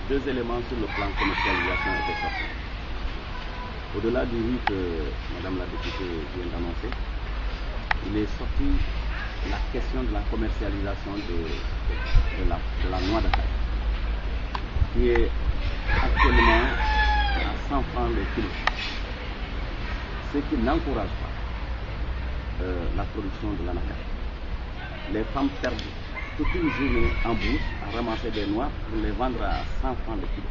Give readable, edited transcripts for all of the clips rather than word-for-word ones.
deux éléments sur le plan commercialisation étaient sortis. Au-delà du riz que Madame la députée vient d'annoncer, il est sorti la question de la commercialisation de la noix d'acaille, qui est actuellement à 100 francs le kilo, ce qui n'encourage pas la production de l'anacarde. Les femmes perdent toute une journée en bourse à ramasser des noix pour les vendre à 100 francs le kilo.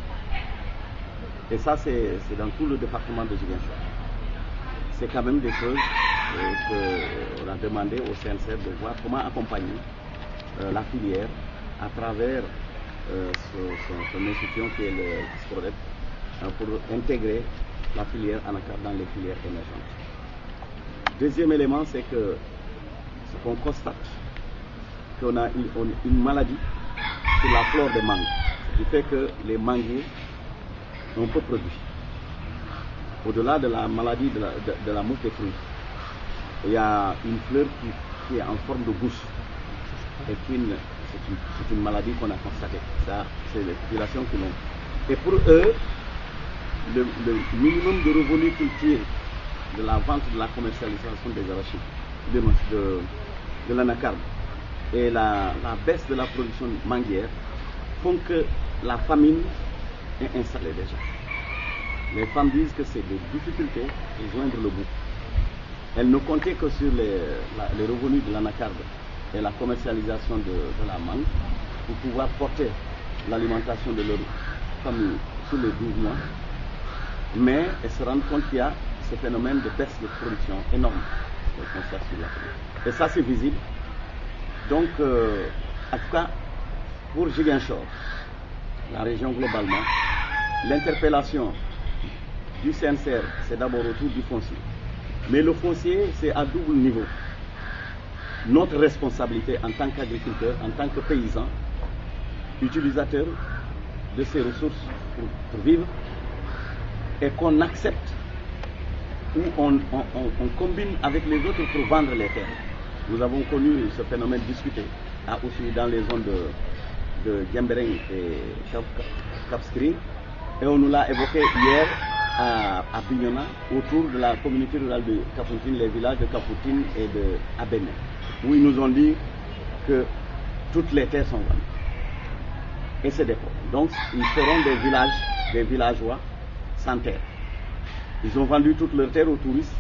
Et ça, c'est dans tout le département de Ziguinchor. C'est quand même des choses qu'on a demandé au CNCR de voir comment accompagner la filière à travers son institution qui est le SPRODEP pour intégrer la filière anacarde dans les filières émergentes. Deuxième élément, c'est que ce qu'on constate, qu'on a une maladie sur la flore des mangues, ce qui fait que les manguiers ont peu produit. Au-delà de la maladie de la mouche des fruits, il y a une fleur qui est en forme de bouche. Et c'est une maladie qu'on a constatée. Ça, c'est les populations qui l'ont. Et pour eux, le minimum de revenus qu'ils tirent de la vente, de la commercialisation des arachides, de l'anacarde, et la baisse de la production manguière font que la famine est installée déjà. Les femmes disent que c'est des difficultés de joindre le bout. Elles ne comptaient que sur les revenus de l'anacarde et la commercialisation de la mangue pour pouvoir porter l'alimentation de leur famille sur les 12 mois. Mais elles se rendent compte qu'il y a ce phénomène de baisse de production énorme qu'on constate sur la famille. Et ça, c'est visible. Donc, en tout cas, pour Ziguinchor, la région globalement, l'interpellation du CNCR, c'est d'abord autour du foncier. Mais le foncier, c'est à double niveau. Notre responsabilité en tant qu'agriculteur, en tant que paysan, utilisateur de ces ressources pour vivre, et qu'on accepte ou on combine avec les autres pour vendre les terres. Nous avons connu ce phénomène discuté aussi dans les zones de Djembereng et Kapskri, et on nous l'a évoqué hier à Bignona, autour de la communauté rurale de Kafountine, les villages de Kafountine et de Abene, où ils nous ont dit que toutes les terres sont vendues. Et c'est des pauvres. Donc ils seront des villageois sans terre. Ils ont vendu toutes leurs terres aux touristes,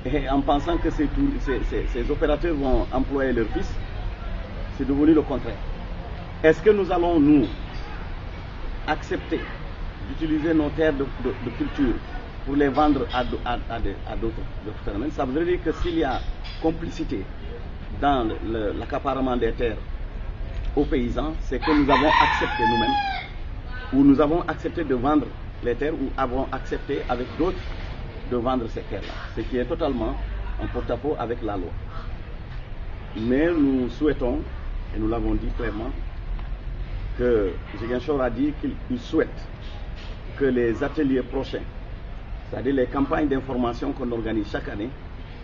et en pensant que ces opérateurs vont employer leurs fils, c'est devenu le contraire. Est-ce que nous allons, nous, accepter d'utiliser nos terres de culture pour les vendre à d'autres phénomènes? Ça veut dire que s'il y a complicité dans l'accaparement des terres aux paysans, c'est que nous avons accepté nous-mêmes, ou nous avons accepté de vendre les terres, ou avons accepté avec d'autres de vendre ces terres-là, ce qui est totalement en porte-à-faux avec la loi. Mais nous souhaitons, et nous l'avons dit clairement, que Ziguinchor a dit qu'il souhaite que les ateliers prochains, c'est-à-dire les campagnes d'information qu'on organise chaque année,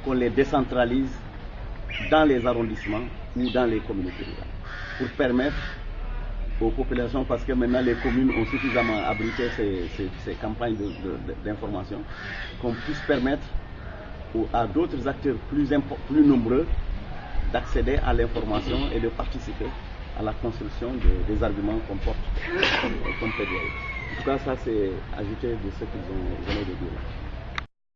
qu'on les décentralise dans les arrondissements ou dans les communautés rurales, pour permettre aux populations, parce que maintenant les communes ont suffisamment abrité ces campagnes d'information, qu'on puisse permettre à d'autres acteurs plus nombreux d'accéder à l'information et de participer à la construction des arguments qu'on porte comme plaidoyer. En tout cas, ça c'est ajouté de ce qu'ils ont venus de dire.